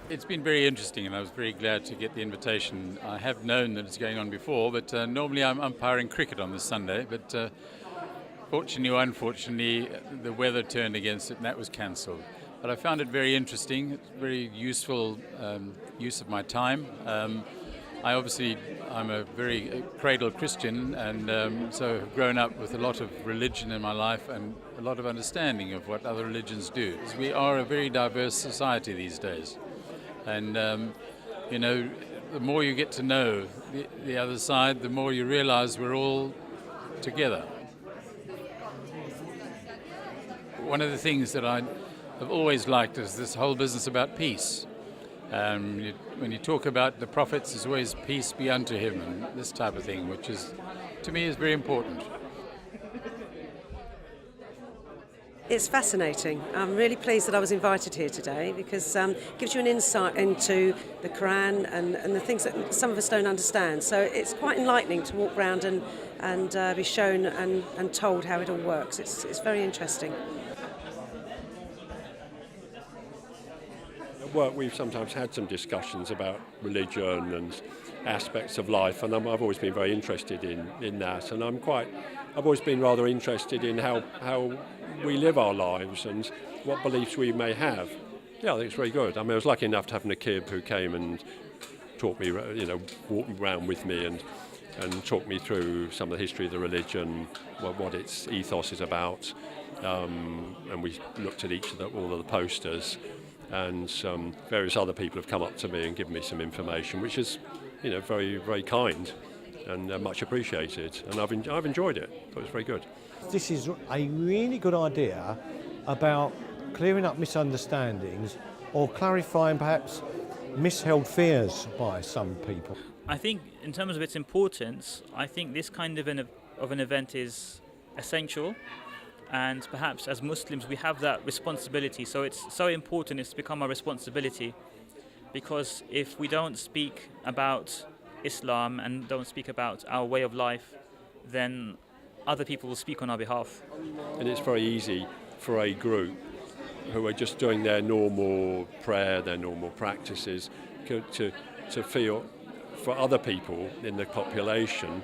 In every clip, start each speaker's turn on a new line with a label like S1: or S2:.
S1: It's been very interesting, and I was very glad to get the invitation. I have known that it's going on before, but normally I'm umpiring cricket on this Sunday. But fortunately or unfortunately, the weather turned against it, and that was cancelled. But I found it very interesting. It's very useful use of my time. I'm a very cradle Christian, and so have grown up with a lot of religion in my life and a lot of understanding of what other religions do. We are a very diverse society these days. And, the more you get to know the other side, the more you realize we're all together. One of the things that I have always liked is this whole business about peace. When you talk about the prophets, there's always peace be unto him and this type of thing, which is, to me, is very important.
S2: It's fascinating. I'm really pleased that I was invited here today because it gives you an insight into the Quran and the things that some of us don't understand. So it's quite enlightening to walk around and be shown and told how it all works. It's very interesting.
S3: At work, we've sometimes had some discussions about religion and aspects of life, and I've always been very interested in that. And I've always been rather interested in how we live our lives and what beliefs we may have. Yeah, I think it's very good. I mean, I was lucky enough to have Nakib who came and taught me, walked around with me and talked me through some of the history of the religion, what its ethos is about. And we looked at all of the posters, and various other people have come up to me and given me some information, which is, very, very kind and much appreciated. And I've enjoyed it. It was very good.
S4: This is a really good idea about clearing up misunderstandings or clarifying perhaps misheld fears by some people.
S5: I think in terms of its importance, I think this kind of an event is essential, and perhaps as Muslims we have that responsibility. So it's so important it's become a responsibility, because if we don't speak about Islam and don't speak about our way of life, then other people will speak on our behalf.
S3: And it's very easy for a group who are just doing their normal prayer, their normal practices, to feel, for other people in the population,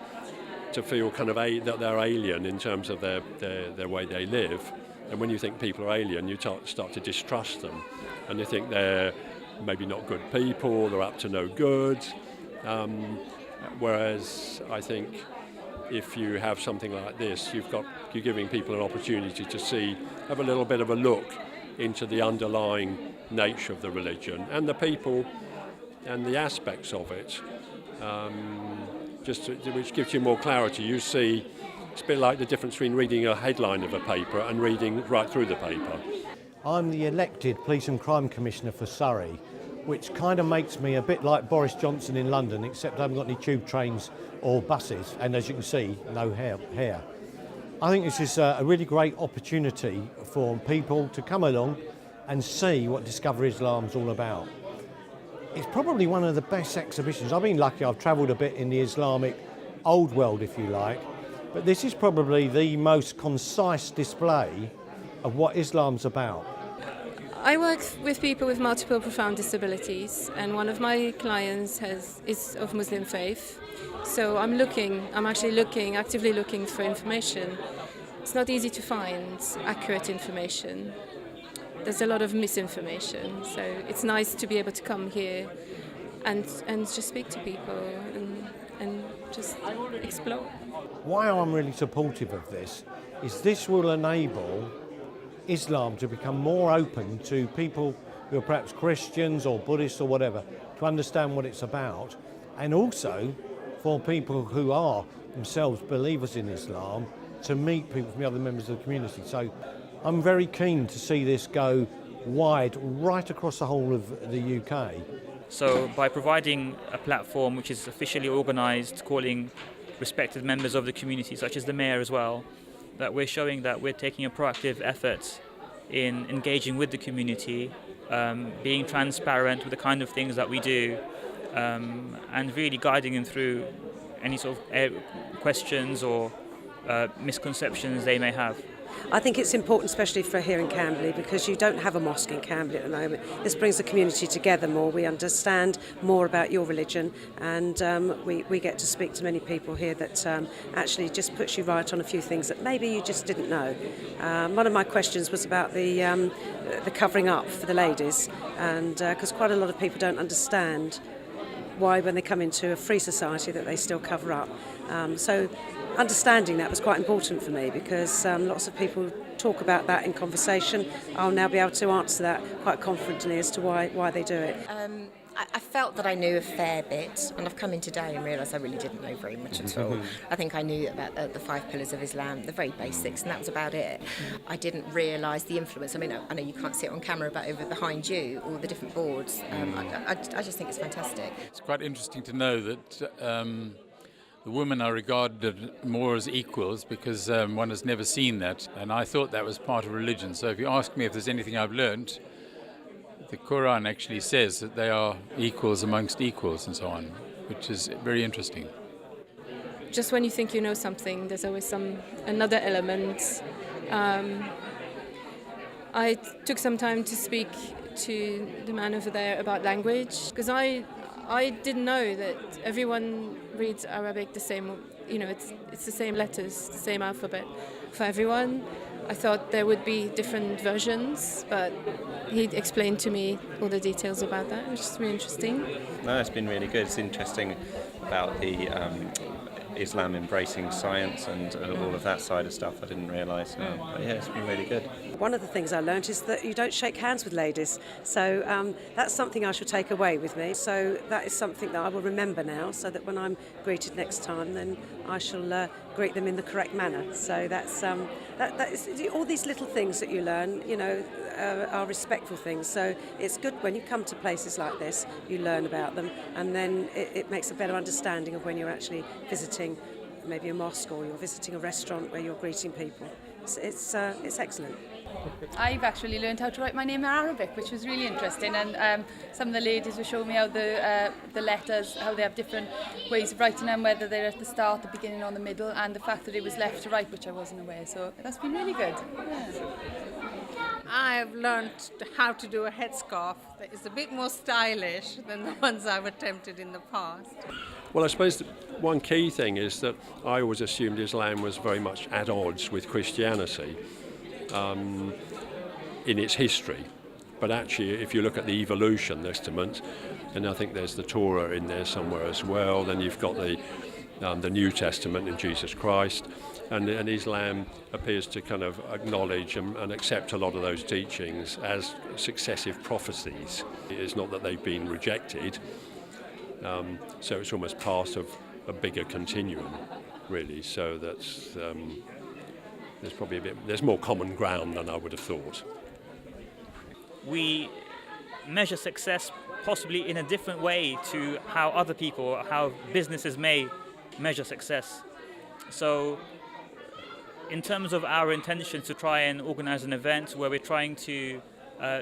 S3: to feel kind of that they're alien in terms of their way they live. And when you think people are alien, you start to distrust them, and you think they're maybe not good people, they're up to no good. Whereas I think if you have something like this, you're giving people an opportunity to have a little bit of a look into the underlying nature of the religion and the people and the aspects of it, which gives you more clarity. You see, it's a bit like the difference between reading a headline of a paper and reading right through the paper.
S4: I'm the elected Police and Crime Commissioner for Surrey, which kind of makes me a bit like Boris Johnson in London, except I haven't got any tube trains or buses, and as you can see, no hair. I think this is a really great opportunity for people to come along and see what Discover Islam's all about. It's probably one of the best exhibitions. I've been lucky, I've travelled a bit in the Islamic old world, if you like, but this is probably the most concise display of what Islam's about.
S6: I work with people with multiple profound disabilities, and one of my clients is of Muslim faith. So I'm actively looking for information. It's not easy to find accurate information. There's a lot of misinformation, so it's nice to be able to come here and just speak to people and just explore.
S4: Why I'm really supportive of this is this will enable Islam to become more open to people who are perhaps Christians or Buddhists or whatever, to understand what it's about, and also for people who are themselves believers in Islam to meet people from the other members of the community. So I'm very keen to see this go wide right across the whole of the UK.
S5: So by providing a platform which is officially organised, calling respected members of the community, such as the Mayor as well, that we're showing that we're taking a proactive effort in engaging with the community, being transparent with the kind of things that we do, and really guiding them through any sort of questions or misconceptions they may have.
S2: I think it's important, especially for here in Camberley, because you don't have a mosque in Camberley at the moment. This brings the community together more. We understand more about your religion, and we get to speak to many people here that actually just puts you right on a few things that maybe you just didn't know. One of my questions was about the covering up for the ladies, and because quite a lot of people don't understand why when they come into a free society that they still cover up. So understanding that was quite important for me, because lots of people talk about that in conversation. I'll now be able to answer that quite confidently as to why they do it.
S7: I felt that I knew a fair bit, and I've come in today and realised I really didn't know very much at all. I think I knew about the 5 pillars of Islam, the very basics, and that was about it. I didn't realise the influence. I mean, I know you can't see it on camera, but over behind you, all the different boards, I just think it's fantastic.
S1: It's quite interesting to know that the women are regarded more as equals, because one has never seen that, and I thought that was part of religion. So if you ask me if there's anything I've learnt, the Quran actually says that they are equals amongst equals and so on, which is very interesting.
S6: Just when you think you know something, there's always another element. I took some time to speak to the man over there about language, because I didn't know that everyone reads Arabic the same. You know, it's the same letters, the same alphabet for everyone. I thought there would be different versions, but he explained to me all the details about that, which is really interesting.
S8: No, it's been really good. It's interesting about the Islam embracing science and all of that side of stuff. I didn't realise. But yeah, it's been really good.
S2: One of the things I learned is that you don't shake hands with ladies. So that's something I shall take away with me. So that is something that I will remember now, so that when I'm greeted next time, then I shall greet them in the correct manner. So that's that is, all these little things that you learn, you know, are respectful things. So it's good when you come to places like this, you learn about them, and then it makes a better understanding of when you're actually visiting maybe a mosque, or you're visiting a restaurant where you're greeting people. It's excellent.
S9: I've actually learned how to write my name in Arabic, which was really interesting, and some of the ladies were showing me how the letters, how they have different ways of writing them, whether they're at the start, the beginning, or the middle, and the fact that it was left to right, which I wasn't aware, so that's been really good. Yeah.
S10: I've learned how to do a headscarf that is a bit more stylish than the ones I've attempted in the past.
S3: Well, I suppose one key thing is that I always assumed Islam was very much at odds with Christianity in its history. But actually, if you look at the evolution estimate, and I think there's the Torah in there somewhere as well, then you've got the New Testament in Jesus Christ, and Islam appears to kind of acknowledge and accept a lot of those teachings as successive prophecies. It's not that they've been rejected, so it's almost part of a bigger continuum, really. So that's there's probably there's more common ground than I would have thought.
S5: We measure success possibly in a different way to how other people or how businesses may measure success. So in terms of our intention to try and organize an event where we're trying to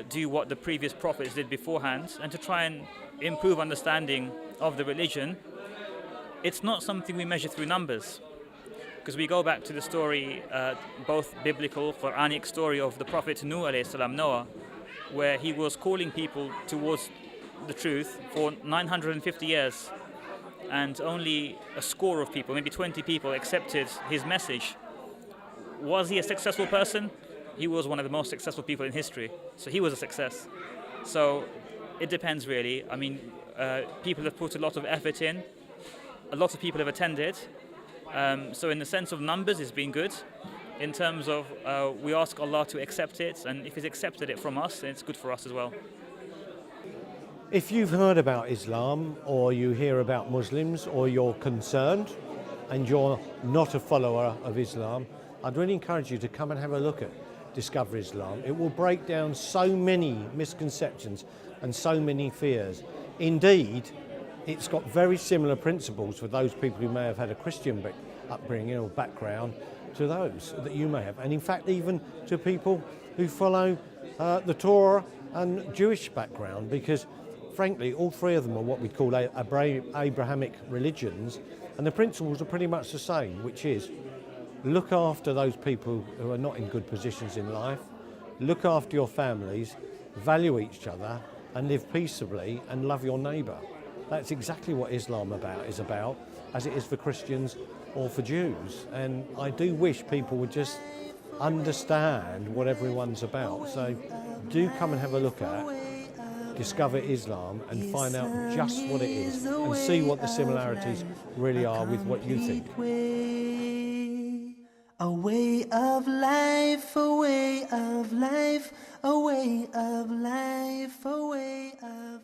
S5: do what the previous prophets did beforehand and to try and improve understanding of the religion, it's not something we measure through numbers. Because we go back to the story, both biblical, Quranic story of the Prophet Noah, where he was calling people towards the truth for 950 years, and only a score of people, maybe 20 people, accepted his message. Was he a successful person? He was one of the most successful people in history, so he was a success. So it depends, really. I mean, people have put a lot of effort in, a lot of people have attended, so in the sense of numbers, it's been good. In terms of we ask Allah to accept it, and if He's accepted it from us, then it's good for us as well.
S4: If you've heard about Islam, or you hear about Muslims, or you're concerned and you're not a follower of Islam, I'd really encourage you to come and have a look at Discover Islam. It will break down so many misconceptions and so many fears. Indeed, it's got very similar principles for those people who may have had a Christian upbringing or background to those that you may have, and in fact even to people who follow the Torah and Jewish background, because frankly all three of them are what we call Abrahamic religions, and the principles are pretty much the same, which is look after those people who are not in good positions in life, look after your families, value each other and live peaceably and love your neighbour. That's exactly what Islam is about, as it is for Christians or for Jews. And I do wish people would just understand what everyone's about. So do come and have a look at Discover Islam and find out just what it is and see what the similarities really are with what you think.
S11: A way of life, a way of life, a way of life, a way of